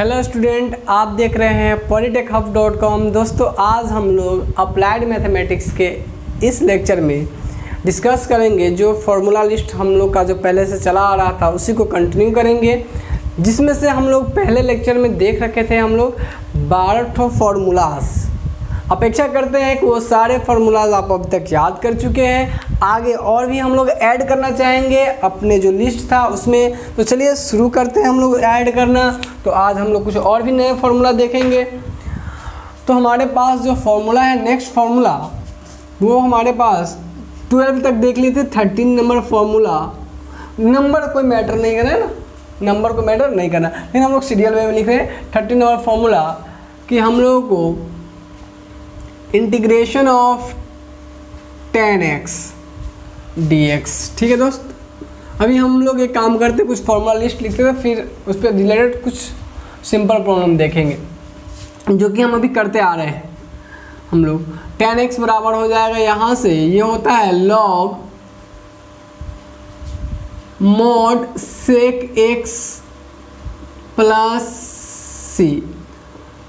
Hello student, आप देख रहे हैं polytechhub.com। दोस्तों, आज हम लोग अप्लाइड मैथमेटिक्स के इस लेक्चर में डिस्कस करेंगे जो फार्मूला लिस्ट हम लोग का जो पहले से चला आ रहा था उसी को कंटिन्यू करेंगे, जिसमें से हम लोग पहले लेक्चर में देख रखे थे हम लोग 12 फार्मूलाज। अपेक्षा करते हैं कि वो सारे फार्मूलाज आप अब तक याद कर चुके हैं। आगे और भी हम लोग ऐड करना चाहेंगे अपने जो लिस्ट था उसमें, तो चलिए शुरू करते हैं हम लोग ऐड करना। तो आज हम लोग कुछ और भी नए फार्मूला देखेंगे। तो हमारे पास जो फार्मूला है, नेक्स्ट फार्मूला, वो हमारे पास 12 तक देख लिए थे। 13 नंबर फार्मूला, नंबर कोई मैटर नहीं करना है ना, नंबर को मैटर नहीं करना, लेकिन हम लोग सीरियल में लिख रहे हैं 13 नंबर फार्मूला कि हम लोगों को इंटीग्रेशन ऑफ 10x dx। ठीक है दोस्त, अभी हम लोग एक काम करते, कुछ फॉर्मूला लिस्ट लिखते हैं, फिर उस पर रिलेटेड कुछ सिंपल प्रॉब्लम देखेंगे जो कि हम अभी करते आ रहे हैं। हम लोग 10x बराबर हो जाएगा, यहाँ से ये होता है log mod sec x plus c।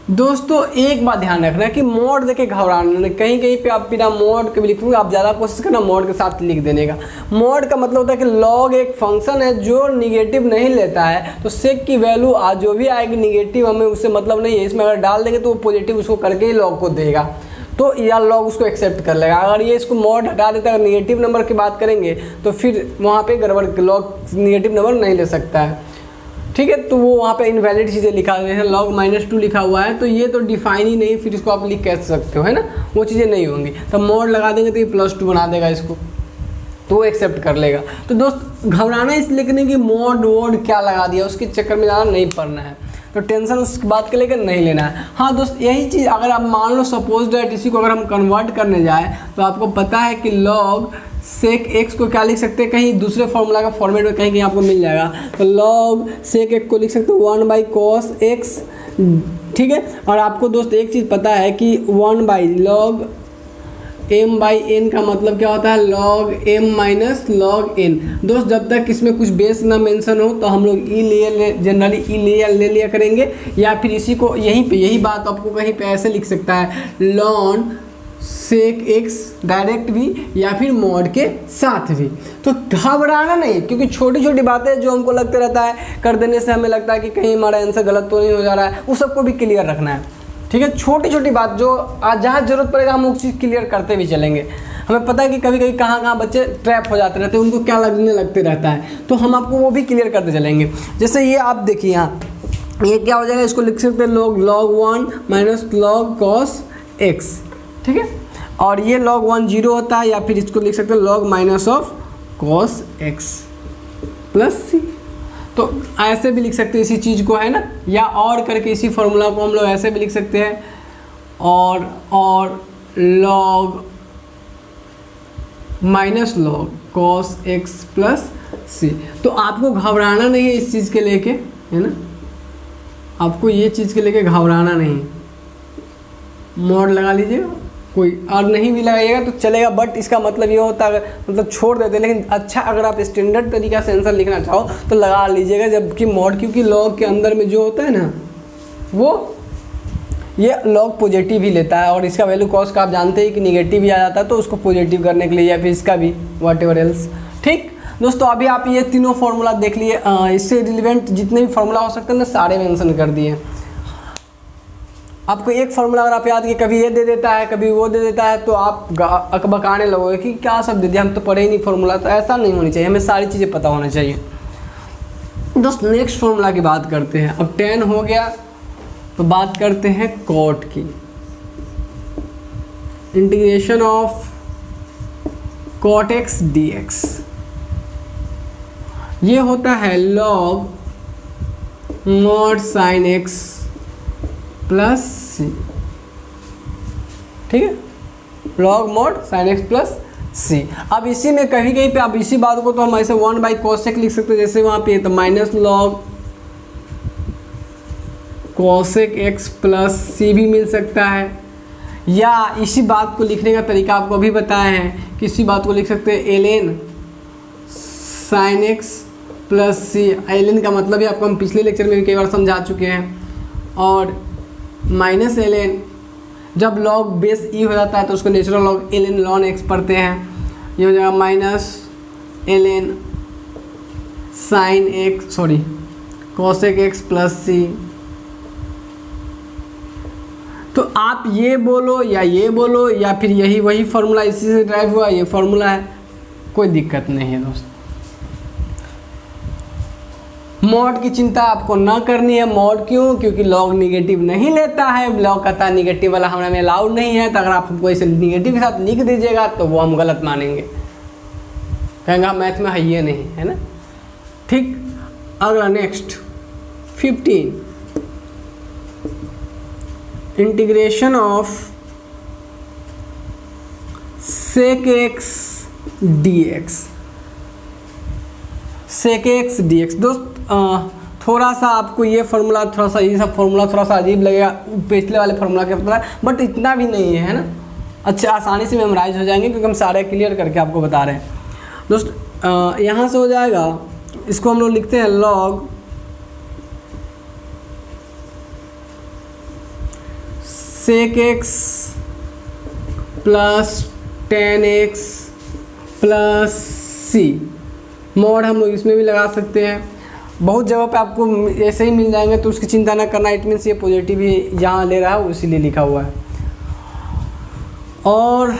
दोस्तों एक बात ध्यान रखना है कि मोड देके घबराना नहीं, कहीं कहीं पे आप बिना मोड के भी लिखोगे, आप ज़्यादा कोशिश करना मोड के साथ लिख देने का। मोड का मतलब होता है कि लॉग एक फंक्शन है जो निगेटिव नहीं लेता है, तो सेक की वैल्यू जो भी आएगी निगेटिव हमें उससे मतलब नहीं है। इसमें अगर डाल देंगे तो वो पॉजिटिव उसको करके ही लॉग को देगा, तो या लॉग उसको एक्सेप्ट कर लेगा। अगर ये इसको मोड हटा देता है, अगर निगेटिव नंबर की बात करेंगे तो फिर वहाँ पर गड़बड़, लॉग निगेटिव नंबर नहीं ले सकता है। ठीक है, तो वो वहाँ पे इनवैलिड चीज़ें लिखा हुआ है, log -2 लिखा हुआ है, तो ये तो डिफाइन ही नहीं, फिर इसको आप लिख कह सकते हो, है ना, वो चीज़ें नहीं होंगी। तो मोड लगा देंगे तो ये +2 बना देगा इसको, तो वो एक्सेप्ट कर लेगा। तो दोस्त घबराना इस लिखने की मोड वोड क्या लगा दिया, उसके चक्कर में ज़्यादा नहीं पड़ना है, तो टेंशन उस बात के लेकर नहीं लेना है। हाँ दोस्त, यही चीज़ अगर आप मान लो सपोज दैट इसी को अगर हम कन्वर्ट करने जाए तो आपको पता है कि log sec x को क्या लिख सकते हैं, कहीं दूसरे फार्मूला का फॉर्मेट में कहीं आपको मिल जाएगा। तो log sec x को लिख सकते हो 1/cos x। ठीक है, और आपको दोस्त एक चीज़ पता है कि 1/log m/n का मतलब क्या होता है, log m - log n। दोस्त जब तक इसमें कुछ बेस ना मेंशन हो तो हम लोग जनरली ई ले लिया करेंगे, या फिर इसी को यहीं पे यही बात आपको कहीं पे ऐसे लिख सकता है ln sec x डायरेक्ट भी या फिर मॉड के साथ भी। तो घबराना नहीं, क्योंकि छोटी छोटी बातें जो हमको लगते रहता है कर देने से हमें लगता है कि कहीं हमारा आंसर गलत तो नहीं हो जा रहा है, उस सबको भी क्लियर रखना है। ठीक है, छोटी छोटी बात जो जहाँ ज़रूरत पड़ेगा हम उस चीज़ क्लियर करते भी चलेंगे। हमें पता है कि कभी कभी कहाँ बच्चे ट्रैप हो जाते रहते हैं, उनको क्या लगने लगते रहता है, तो हम आपको वो भी क्लियर करते चलेंगे। जैसे ये आप देखिए, यहाँ ये क्या हो जाएगा, इसको लिख सकते हैं log 1 - log cos x। ठीक है, और ये log 1 0 होता है, या फिर इसको लिख सकते हैं log -cos x plus c। तो ऐसे भी लिख सकते हैं इसी चीज़ को, है ना, या और करके इसी फार्मूला को हम लोग ऐसे भी लिख सकते हैं, और log -log cos x plus c। तो आपको घबराना नहीं है इस चीज़ के लेके, है ना, आपको ये चीज़ के लेके घबराना नहीं है। मोड लगा लीजिएगा, कोई और नहीं भी लगाइएगा तो चलेगा, बट इसका मतलब ये होता है मतलब छोड़ देते हैं, लेकिन अच्छा अगर आप स्टैंडर्ड तरीका से आंसर लिखना चाहो तो लगा लीजिएगा, जबकि मोड, क्योंकि लॉग के अंदर में जो होता है ना वो ये लॉग पॉजिटिव ही लेता है, और इसका वैल्यू कॉस का आप जानते हैं कि निगेटिव ही आ जाता है, तो उसको पॉजिटिव करने के लिए, या फिर इसका भी व्हाटएवर एल्स। ठीक दोस्तों, अभी आप ये तीनों फार्मूला देख लिए, इससे रिलेवेंट जितने भी फार्मूला हो सकते हैं ना सारे मेंशन कर दिए। आपको एक फार्मूला अगर आप याद किए, कभी ये दे देता है कभी वो दे देता है, तो आप अकबकाने लगोगे कि क्या सब दे दिया, हम तो पढ़े ही नहीं फार्मूला। तो ऐसा नहीं होनी चाहिए, हमें सारी चीज़ें पता होना चाहिए। दोस्त नेक्स्ट फार्मूला की बात करते हैं। अब 10 हो गया तो बात करते हैं कॉट की। Integration of cot x dx, ये होता है log mod sin x plus c। ठीक है, log mod sin x plus c। अब इसी में कहीं कहीं पे आप इसी बात को तो हम ऐसे 1/cos x लिख सकते हैं, जैसे वहाँ पे तो -log cos x plus c भी मिल सकता है, या इसी बात को लिखने का तरीका आपको अभी बताया है कि इसी बात को लिख सकते हैं ln sin x प्लस सी। ln का मतलब ही आपको हम पिछले लेक्चर में कई बार समझा चुके हैं। और माइनस ln, जब लॉग बेस ई हो जाता है तो उसको natural log ln ln x पढ़ते हैं। ये हो जाएगा minus ln sin x cosec x plus C. तो आप ये बोलो या ये बोलो या फिर यही वही फार्मूला, इसी से ड्राइव हुआ ये फार्मूला है, कोई दिक्कत नहीं है दोस्त। मॉड की चिंता आपको ना करनी है। मॉड क्यों? क्योंकि लॉग निगेटिव नहीं लेता है, लॉग कहता है निगेटिव वाला हमारे में अलाउड नहीं है। तो अगर आप हमको इसे निगेटिव के साथ लिख दीजिएगा तो वो हम गलत मानेंगे, कहेंगे मैथ में है ये नहीं है ना। ठीक, अगला next 15, integration of sec x dx। sec x dx दोस्त थोड़ा सा आपको ये फार्मूला थोड़ा सा अजीब लगेगा पिछले वाले फार्मूला के तरह, बट इतना भी नहीं है ना। अच्छा, आसानी से मेमोराइज हो जाएंगे क्योंकि हम सारे क्लियर करके आपको बता रहे हैं दोस्त। यहाँ से हो जाएगा, इसको हम लोग लिखते हैं log sec x plus tan x plus C. Mod हम लोग इसमें भी लगा सकते हैं, बहुत जगह पे आपको ऐसे ही मिल जाएंगे, तो उसकी चिंता ना करना। इट मीन्स ये पॉजिटिव ही यहाँ ले रहा है, इसीलिए लिखा हुआ है। और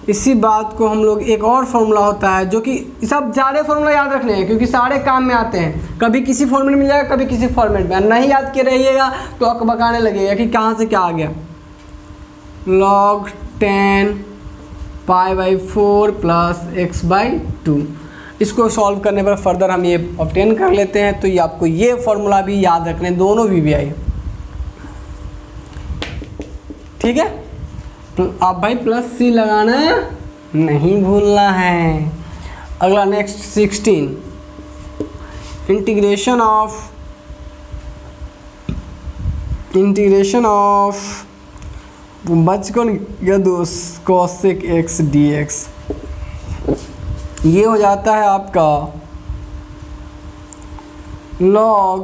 इसी बात को हम लोग, एक और फार्मूला होता है जो कि सब सारे फार्मूला याद रखने हैं क्योंकि सारे काम में आते हैं। कभी किसी फॉर्मेट में मिल जाएगा, कभी किसी फॉर्मेट में। नहीं याद के रहिएगा तो अकबकाने लगेगा कि कहाँ से क्या आ गया। log 10 π/4 प्लस x/2, इसको सॉल्व करने पर फर्दर हम ये ऑब्टेन कर लेते हैं। तो ये आपको ये फॉर्मूला भी याद रखने, दोनों VBI, ठीक है। आप भाई प्लस सी लगाना नहीं भूलना है। अगला नेक्स्ट 16, इंटीग्रेशन ऑफ बच कौन गया दोस्त, cosec x dx। ये हो जाता है आपका log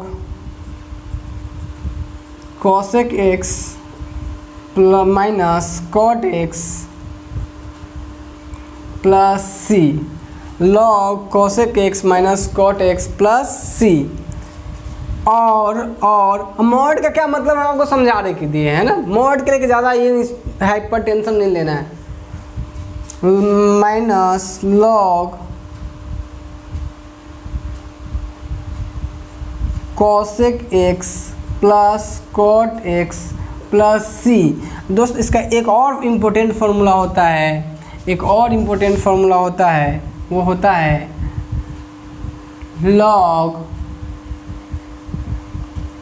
cosec x minus cot x plus C, log cosec x minus cot x plus C. और मॉड का क्या मतलब है आपको समझा रहे के दिए है ना। मॉड के लिए ज़्यादा ये हाइपर टेंशन नहीं लेना है। Minus log cosec x plus cot x plus C. दोस्त इसका एक और इम्पोर्टेंट फार्मूला होता है, वो होता है log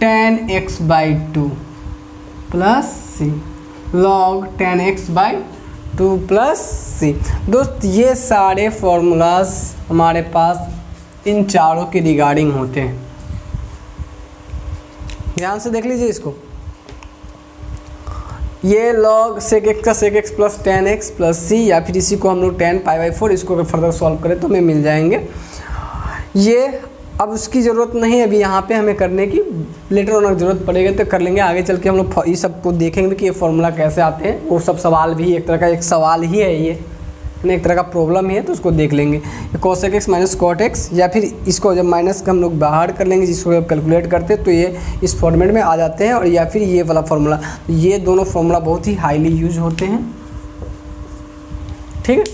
tan x/2 plus C, log tan x/2 plus C. दोस्त ये सारे फार्मूलाज हमारे पास इन चारों के रिगार्डिंग होते हैं, ध्यान से देख लीजिए इसको। ये log sec x का sec x plus tan x plus C, या फिर इसी को हम लोग tan π/4, इसको अगर फर्दर सॉल्व करें तो हमें मिल जाएंगे ये। अब उसकी ज़रूरत नहीं है अभी यहाँ पे हमें करने की, लेटर ऑन ज़रूरत पड़ेगी तो कर लेंगे। आगे चल के हम लोग ये सब को देखेंगे कि ये फार्मूला कैसे आते हैं। वो सब सवाल भी एक तरह का एक सवाल ही है, ये एक तरह का प्रॉब्लम ही है, तो उसको देख लेंगे। cosec x minus cot x, या फिर इसको जब माइनस का हम लोग बाहर कर लेंगे, जिसको जब कैलकुलेट करते हैं तो ये इस फॉर्मेट में आ जाते हैं। और या फिर ये वाला फार्मूला, ये दोनों फार्मूला बहुत ही हाईली यूज होते हैं, ठीक है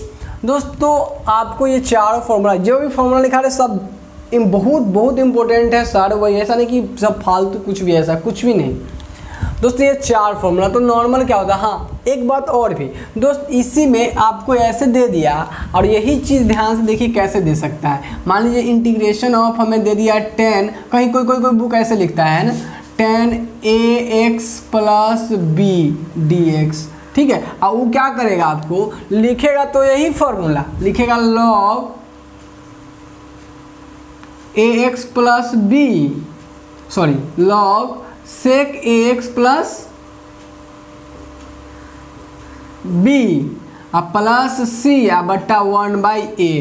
दोस्तों। आपको ये चारों फार्मूला, जो भी फार्मूला लिखा है सब बहुत इंपॉर्टेंट है सारे, वही ऐसा नहीं कि सब फालतू कुछ भी, ऐसा कुछ भी नहीं दोस्तों। ये चार फार्मूला तो नॉर्मल क्या होता है। हाँ, एक बात और भी दोस्त, इसी में आपको ऐसे दे दिया, और यही चीज़ ध्यान से देखिए कैसे दे सकता है। मान लीजिए इंटीग्रेशन ऑफ हमें दे दिया 10, कहीं कोई बुक ऐसे लिखता है ना, tan ax plus b dx, ठीक है। और वो क्या करेगा, आपको लिखेगा तो यही फार्मूला लिखेगा, log ax plus b, log sec ax plus b plus c बट्टा 1/a।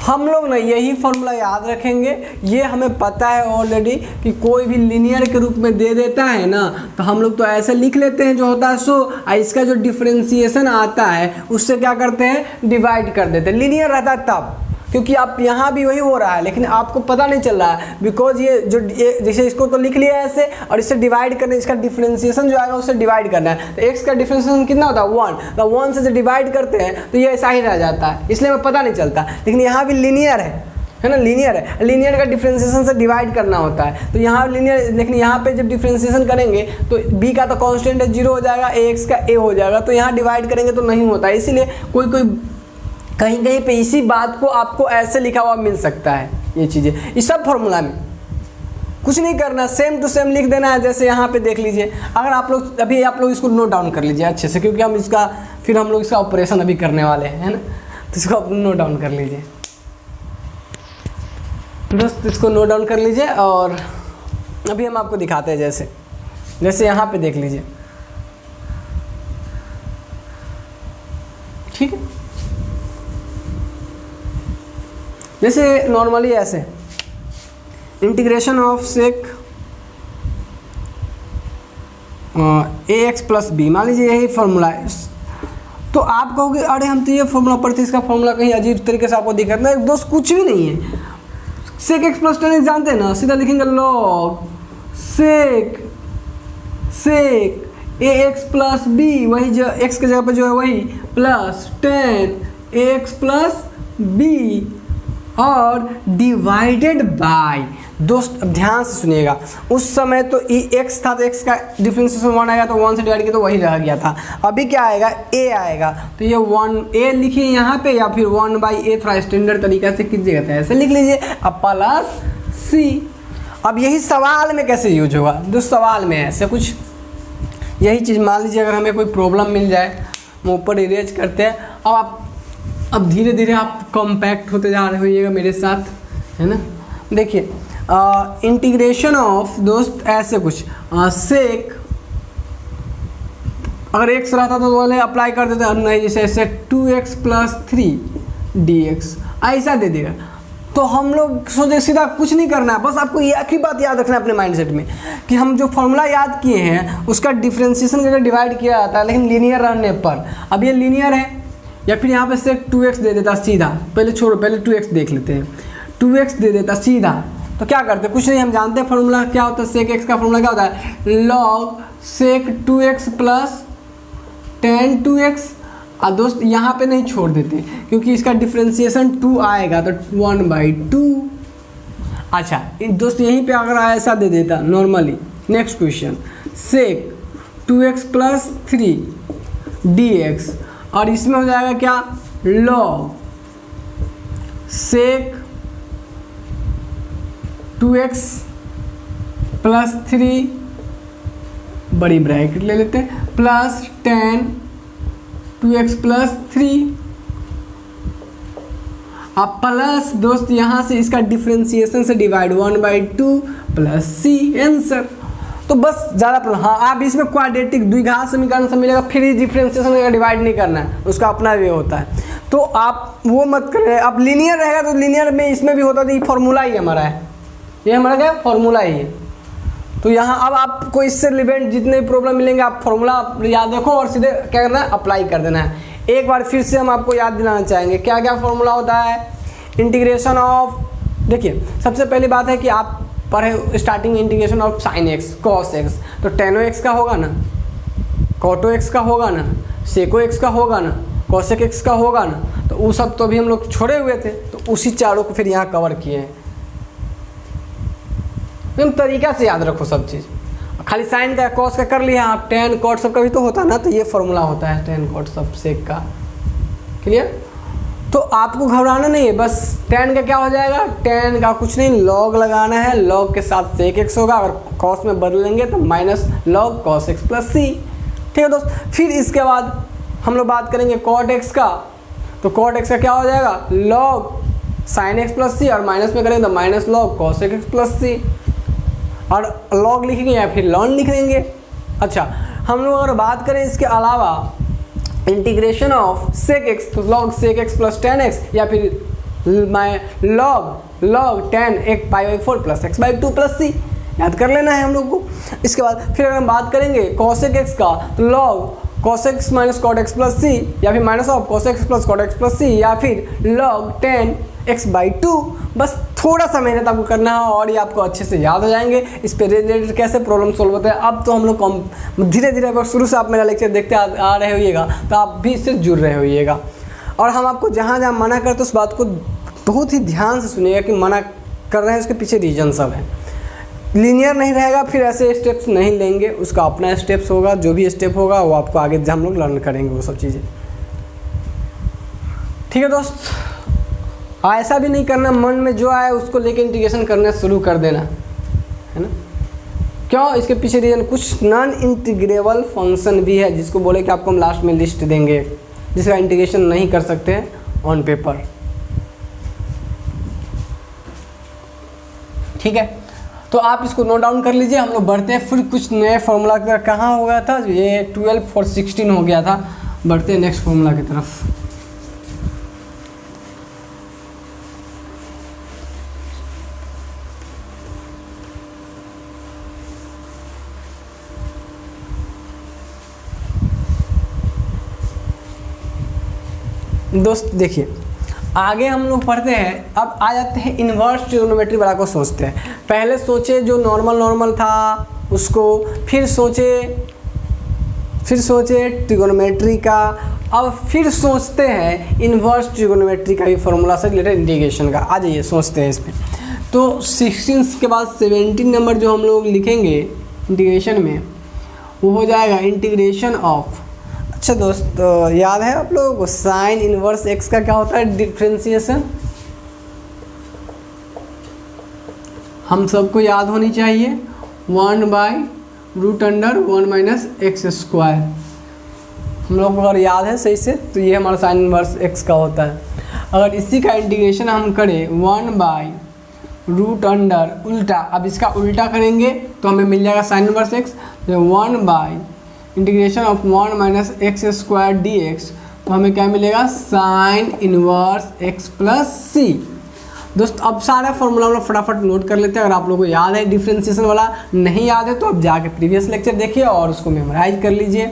हम लोग ना यही फॉर्मूला याद रखेंगे, ये हमें पता है ऑलरेडी कि कोई भी लीनियर के रूप में दे देता है ना तो हम लोग तो ऐसे लिख लेते हैं जो होता है सो, इसका जो डिफरेंशिएशन आता है उससे क्या करते हैं डिवाइड कर देते हैं। लीनियर रहता है तब, क्योंकि आप यहाँ भी वही हो रहा है लेकिन आपको पता नहीं चल रहा है, बिकॉज ये जैसे इसको तो लिख लिया है ऐसे और इससे डिवाइड करना, इसका डिफरेंशिएशन जो आएगा उससे डिवाइड करना है। तो x का डिफरेंशिएशन कितना होता है 1, तो 1 से जब डिवाइड करते हैं तो ये ऐसा ही रह जाता है, इसलिए हमें पता नहीं चलता। लेकिन यहाँ भी लीनियर है ना, लीनियर है, लीनियर का डिफरेंशिएशन से डिवाइड करना होता है। तो यहाँ लीनियर, लेकिन यहाँ पे जब डिफरेंशिएशन करेंगे तो b का तो कांस्टेंट है 0 हो जाएगा, ax का a हो जाएगा, तो यहाँ डिवाइड करेंगे तो नहीं होता है। इसीलिए कोई कहीं कहीं पे इसी बात को आपको ऐसे लिखा हुआ मिल सकता है। ये चीज़ें इस सब फॉर्मूला में कुछ नहीं करना, सेम टू सेम लिख देना है। जैसे यहाँ पे देख लीजिए, अगर आप लोग अभी आप लोग इसको नोट डाउन कर लीजिए अच्छे से, क्योंकि हम लोग इसका ऑपरेशन अभी करने वाले हैं, है ना। तो इसको आप नोट डाउन कर लीजिए दोस्त, इसको नोट डाउन कर लीजिए और अभी हम आपको दिखाते हैं। जैसे यहाँ पे देख लीजिए, ठीक है। जैसे नॉर्मली ऐसे integration of sec ax plus B, मान लीजिए यही फॉर्मूला है। तो आप कहोगे अरे हम तो ये फॉर्मूला पढ़ते, इसका फॉर्मूला कहीं अजीब तरीके से आपको दिख रहा है। दोस्त कुछ भी नहीं है, सेक x प्लस टेन जानते हैं ना, सीधा लिखेंगे log sec ax plus B, वही जो x के जगह पर जो है वही प्लस 10 ax प्लस बी और डिवाइडेड बाय। दोस्त अब ध्यान से सुनिएगा, उस समय तो x था तो x का डिफरेंशिएशन 1 आएगा, तो 1 से डिवाइड किया तो वही रह गया था। अभी क्या आएगा a आएगा, तो ये 1 a लिखिए यहाँ पे, या फिर 1/a थोड़ा स्टैंडर्ड तरीका से कीजिएगा तो ऐसे लिख लीजिए, अब प्लस c। अब यही सवाल में कैसे यूज होगा दोस्त, सवाल में ऐसे कुछ यही चीज़ मान लीजिए अगर हमें कोई प्रॉब्लम मिल जाए, हम ऊपर इरेज करते हैं। अब धीरे धीरे आप कॉम्पैक्ट होते जा रहे होइएगा मेरे साथ, है ना। देखिए इंटीग्रेशन ऑफ दोस्त ऐसे कुछ सेक, अगर x रहता तो वाले अप्लाई कर देते, नहीं जैसे 2x प्लस 3 dx ऐसा दे देगा। तो हम लोग सोचे सीधा कुछ नहीं करना है, बस आपको एक ही बात याद रखना है अपने माइंडसेट में कि हम जो फॉर्मूला याद किए हैं उसका डिफरेंशिएशन करके डिवाइड किया जाता है, लेकिन लीनियर रहने पर। अब ये लीनियर है, या फिर यहाँ पे से 2x दे देता सीधा, पहले छोड़ो, पहले 2x देख लेते हैं। 2x दे देता सीधा, तो क्या करते, कुछ नहीं, हम जानते हैं फॉर्मूला क्या होता है, सेक x का फॉर्मूला क्या होता है, log sec 2x plus 10 2x। और दोस्त यहाँ पे नहीं छोड़ देते क्योंकि इसका डिफरेंशिएशन 2 आएगा तो 1/2। अच्छा दोस्त यहीं पे अगर ऐसा दे देता नॉर्मली, नेक्स्ट क्वेश्चन सेक 2x प्लस 3 dx, और इसमें हो जाएगा क्या लॉग सेक 2x प्लस 3 बड़ी ब्रैकेट ले लेते हैं प्लस 10 2x प्लस 3। अब प्लस दोस्त यहाँ से इसका डिफरेंशिएशन से डिवाइड 1/2 प्लस c आंसर। तो बस ज़्यादा प्रॉब्लम, हाँ आप इसमें क्वाड्रेटिक द्विघात समीकरण से मिलेगा, फिर ही डिफरेंशिएशन का डिवाइड नहीं करना है, उसका अपना वे होता है, तो आप वो मत करें। अब लीनियर रहेगा तो लीनियर में इसमें भी होता है, तो ये फॉर्मूला ही हमारा है, ये हमारा क्या फॉर्मूला ही है। तो यहाँ अब आपको इससे रिलेवेंट जितने प्रॉब्लम मिलेंगे आप फॉर्मूला याद रखो और सीधे क्या करना है अप्लाई कर देना है। एक बार फिर से हम आपको याद दिलाना चाहेंगे क्या क्या फॉर्मूला होता है इंटीग्रेशन ऑफ। देखिए सबसे पहली बात है कि आप पढ़े starting integration of sine x cos x, तो टेनो एक्स का होगा ना, कॉटो एक्स का होगा ना, सेको एक्स का होगा ना, कॉसेक एक्स का होगा ना, तो वो सब तो अभी हम लोग छोड़े हुए थे, तो उसी चारों को फिर यहाँ कवर किए हैं। एकदम तरीका से याद रखो सब चीज़, खाली साइन का कॉस का कर लिया आप, टेन कॉट सब का भी तो होता है ना, तो ये फॉर्मूला होता है टेन कॉट सब सेक का। क्लियर? तो आपको घबराना नहीं है, बस टेन का क्या हो जाएगा, टेन का कुछ नहीं लॉग लगाना है, लॉग के साथ सेक एक्स होगा, अगर कॉस में बदलेंगे तो minus log cos x plus C. ठीक है दोस्त, फिर इसके बाद हम लोग बात करेंगे कॉट एक्स का, तो कॉट एक्स का क्या हो जाएगा log sine x plus C, और माइनस में करेंगे तो minus log cos x plus C, और लॉग लिखेंगे या फिर लॉन लिख देंगे। अच्छा हम लोग अगर बात करें इसके अलावा इंटीग्रेशन ऑफ सेक एक्स, तो log sec x plus ten x, या फिर log 10 एक π/4 प्लस x/2 प्लस c, याद कर लेना है हम लोग को। इसके बाद फिर अगर हम बात करेंगे cosec x का, तो log cos x minus cot x plus C, या फिर minus of cos x plus cot x plus C, या फिर log 10 x/2। बस थोड़ा सा मेहनत आपको करना है और ये आपको अच्छे से याद हो जाएंगे। इस पे रिलेटेड कैसे प्रॉब्लम सोल्व होता है अब तो हम लोग धीरे धीरे, अगर शुरू से आप मेरा लेक्चर देखते आ रहे होइएगा तो आप भी इससे जुड़ रहे होइएगा। और हम आपको जहाँ जहाँ मना करते उस बात को बहुत ही ध्यान से सुनिएगा कि मना कर रहे हैं उसके पीछे रीजन सब है। लीनियर नहीं रहेगा फिर ऐसे स्टेप्स नहीं लेंगे, उसका अपना स्टेप्स होगा, जो भी स्टेप होगा वो आपको आगे हम लोग लर्न करेंगे वो सब चीज़ें। ठीक है दोस्त, ऐसा भी नहीं करना मन में जो आए उसको लेके इंटीग्रेशन करना शुरू कर देना, है ना। क्यों, इसके पीछे रीजन कुछ नॉन इंटीग्रेबल फंक्शन भी है जिसको बोले कि आपको हम लास्ट में लिस्ट देंगे, जिसका इंटीग्रेशन नहीं कर सकते हैं ऑन पेपर। ठीक है, तो आप इसको नोट डाउन कर लीजिए। हम लोग बढ़ते हैं फिर कुछ नए फॉर्मूला की तरफ। कहाँ हो गया था ये 12 और 16 हो गया था, बढ़ते हैं नेक्स्ट फॉर्मूला की तरफ। दोस्त देखिए आगे हम लोग पढ़ते हैं, अब आ जाते हैं इन्वर्स ट्रिग्नोमेट्री वाला को सोचते हैं। पहले सोचे जो नॉर्मल था उसको, फिर सोचे ट्रिग्नोमेट्री का, अब फिर सोचते हैं इन्वर्स ट्रिग्नोमेट्री का भी फॉर्मूला से रिलेटेड इंटीग्रेशन का। आ जाइए सोचते हैं इसमें। तो 16 के बाद 17 नंबर जो हम लोग लिखेंगे इंटीग्रेशन में वो हो जाएगा इंटीग्रेशन ऑफ। अच्छा दोस्त याद है आप लोगों को साइन इनवर्स एक्स का क्या होता है डिफ्रेंसिएशन, हम सबको याद होनी चाहिए 1/√1 माइनस एक्स स्क्वायर। हम लोग को अगर याद है सही से तो ये हमारा साइन इनवर्स एक्स का होता है। अगर इसी का इंटीग्रेशन हम करें 1/√, उल्टा, अब इसका उल्टा करेंगे तो हमें मिल जाएगा साइन इनवर्स एक्स, 1/इंटीग्रेशन of 1 minus x square d x, तो हमें क्या मिलेगा sine inverse x plus C. दोस्त अब सारा फॉर्मूला हम लोग फटाफट नोट कर लेते हैं। अगर आप लोगों को याद है डिफ्रेंसिएशन वाला, नहीं याद है तो आप जाके प्रीवियस लेक्चर देखिए और उसको मेमोराइज कर लीजिए।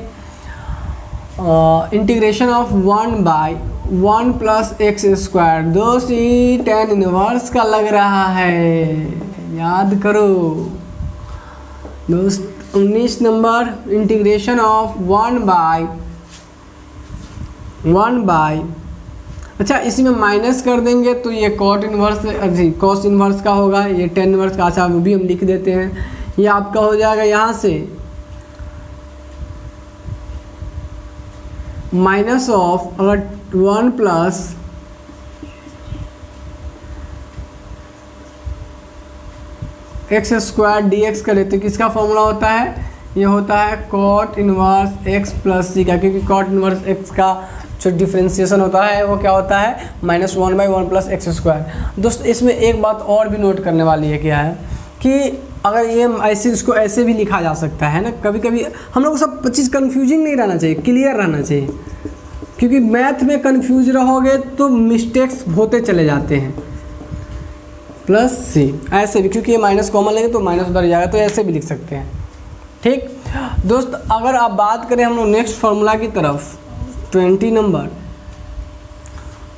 Integration of 1/1 plus x square, दोस्त ये tan इनवर्स का लग रहा है, याद करो दोस्त। 19 नंबर इंटीग्रेशन ऑफ 1/, अच्छा इसी में माइनस कर देंगे तो ये कॉट इनवर्स कॉस इनवर्स का होगा, ये tan इनवर्स का। अच्छा वो भी हम लिख देते हैं, ये आपका हो जाएगा यहाँ से माइनस ऑफ, अगर 1 plus x square d x करें तो किसका फॉर्मूला होता है, ये होता है कॉट इनवर्स एक्स प्लस सी का, क्योंकि कॉट इनवर्स एक्स का जो डिफ्रेंसिएशन होता है वो क्या होता है -1/1 प्लस एक्स स्क्वायर। दोस्त इसमें एक बात और भी नोट करने वाली है, क्या है कि अगर ये ऐसे इसको ऐसे भी लिखा जा सकता है ना, कभी कभी हम लोग को सब चीज़ कन्फ्यूजिंग नहीं रहना चाहिए, क्लियर रहना चाहिए, क्योंकि मैथ में कन्फ्यूज रहोगे तो मिस्टेक्स होते चले जाते हैं। प्लस सी ऐसे भी, क्योंकि ये माइनस कॉमन लेंगे तो माइनस उधर जाएगा, तो ऐसे भी लिख सकते हैं। ठीक दोस्त, अगर आप बात करें हम लोग नेक्स्ट फार्मूला की तरफ 20 नंबर,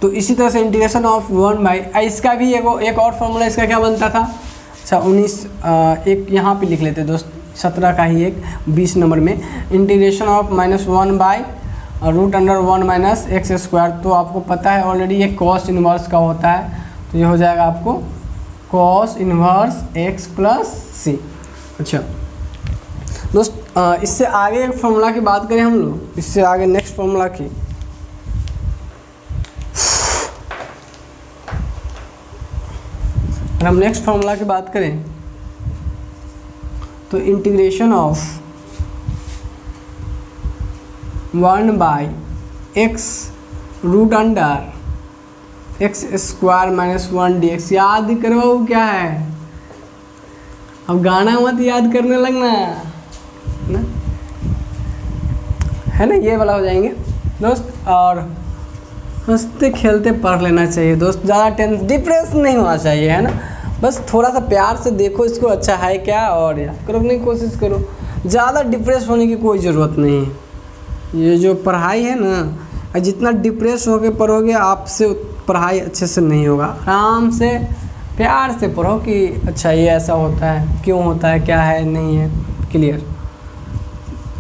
तो इसी तरह से इंटीग्रेशन ऑफ 1/, इसका भी एक और फार्मूला, इसका क्या बनता था, अच्छा 19 एक यहाँ पे लिख लेते दोस्त, 17 का ही एक 20 नंबर में integration of -1/√1 minus x square. तो आपको पता है ऑलरेडी ये कॉस इनवर्स का होता है, तो ये हो जाएगा आपको कॉस इनवर्स एक्स प्लस सी। अच्छा दोस्त इससे आगे एक फॉर्मूला की बात करें हम लोग, इससे आगे नेक्स्ट फॉर्मूला की, अगर हम नेक्स्ट फॉर्मूला की बात करें तो इंटीग्रेशन ऑफ 1/x√अंडर एक्स स्क्वायर -1 dx, याद करवाओ क्या है, अब गाना मत याद करने लगना ना, है ना, ये वाला हो जाएंगे दोस्त। और हंसते खेलते पढ़ लेना चाहिए दोस्त, ज़्यादा टेंशन डिप्रेस नहीं होना चाहिए, है ना। बस थोड़ा सा प्यार से देखो इसको, अच्छा है क्या, और याद करने की कोशिश करो। ज़्यादा डिप्रेस होने की कोई ज़रूरत नहीं है। ये जो पढ़ाई है ना, जितना डिप्रेस होकर पढ़ोगे आपसे पढ़ाई अच्छे से नहीं होगा। आराम से प्यार से पढ़ो कि अच्छा ये ऐसा होता है, क्यों होता है, क्या है, नहीं है, क्लियर।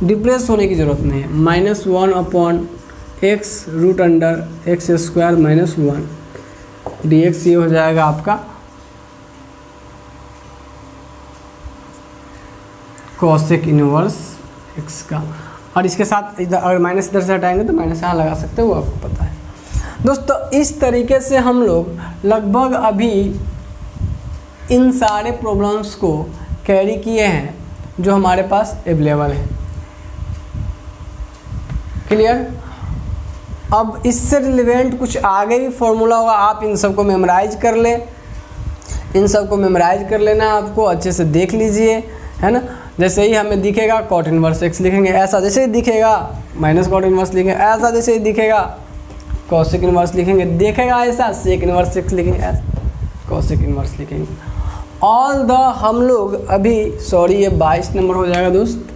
डिप्रेस होने की ज़रूरत नहीं है। -1/x √x² -1 dx ये हो जाएगा आपका कोसेक इनवर्स x का। और इसके साथ इधर अगर माइनस इधर से हटाएंगे तो माइनस यहाँ लगा सकते हो, वो आपको पता है दोस्तों। इस तरीके से हम लोग लगभग अभी इन सारे प्रॉब्लम्स को कैरी किए हैं जो हमारे पास अवेलेबल है, क्लियर। अब इससे रिलेवेंट कुछ आगे भी फॉर्मूला होगा, आप इन सबको मेमोराइज कर ले, इन सबको मेमोराइज कर लेना, आपको अच्छे से देख लीजिए, है ना। जैसे ही हमें दिखेगा cot इनवर्स x लिखेंगे ऐसा, जैसे ही दिखेगा -cot इनवर्स लिखेंगे ऐसा, जैसे ही दिखेगा कोसेक इनवर्स लिखेंगे, देखेगा ऐसा सेक इनवर्स x लिखेंगे ऐसा, कोसेक इनवर्स लिखेंगे। ऑल द हम लोग अभी सॉरी ये 22 नंबर हो जाएगा दोस्त।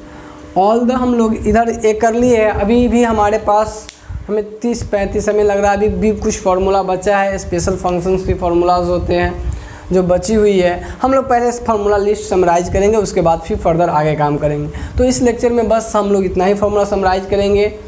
ऑल द हम लोग इधर एक कर लिए है, अभी भी हमारे पास हमें 30-35 हमें लग रहा है अभी भी कुछ फार्मूला बचा है। स्पेशल फंक्शंस की फार्मूलाज होते हैं जो बची हुई है, हम लोग पहले फार्मूला लिस्ट समराइज करेंगे, उसके बाद फिर फर्दर आगे काम करेंगे। तो इस लेक्चर में बस हम लोग इतना ही फार्मूला समराइज करेंगे।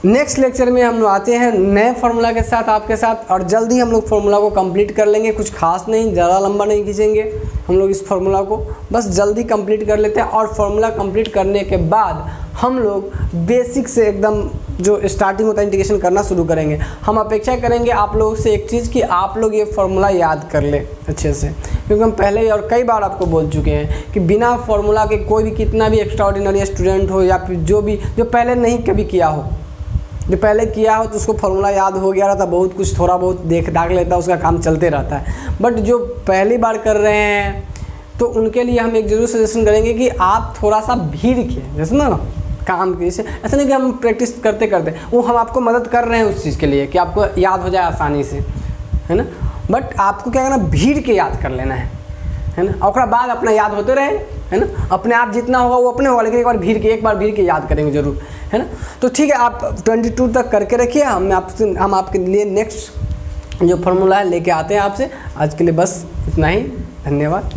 नेक्स्ट लेक्चर में हम लोग आते हैं नए फार्मूला के साथ आपके साथ, और जल्दी हम लोग फार्मूला को कंप्लीट कर लेंगे। कुछ खास नहीं, ज़्यादा लंबा नहीं खींचेंगे हम लोग इस फार्मूला को, बस जल्दी कंप्लीट कर लेते हैं। और फार्मूला कंप्लीट करने के बाद हम लोग बेसिक से एकदम जो स्टार्टिंग होता है इंटीग्रेशन करना शुरू करेंगे। हम अपेक्षा करेंगे आप लोगों से एक चीज़ कि आप लोग ये फार्मूला याद कर ले अच्छे से, क्योंकि हम पहले और कई बार आपको बोल चुके हैं कि बिना फार्मूला के कोई भी कितना भी एक्स्ट्राऑर्डिनरी स्टूडेंट हो या फिर जो पहले नहीं कभी किया हो, जो पहले किया हो तो उसको फार्मूला याद हो गया रहता, बहुत कुछ थोड़ा बहुत दाग लेता है, उसका काम चलते रहता है। बट जो पहली बार कर रहे हैं तो उनके लिए हम एक जरूर सजेशन करेंगे कि आप थोड़ा सा भीड़ के जैसे ना काम के, ऐसा नहीं कि हम प्रैक्टिस करते करते, वो हम आपको मदद कर रहे हैं उस चीज़ के लिए कि आपको याद हो जाए आसानी से, है ना। बट आपको क्या करना, भीड़ के याद कर लेना है ना, और बाद अपना याद होते रहे, है ना। अपने आप जितना होगा वो अपने होगा, लेकिन एक बार भीड़ के याद करेंगे जरूर, है ना। तो ठीक है, आप 22 तक करके रखिए, हम आपके लिए नेक्स्ट जो फार्मूला है लेके आते हैं आपसे। आज के लिए बस इतना ही, धन्यवाद।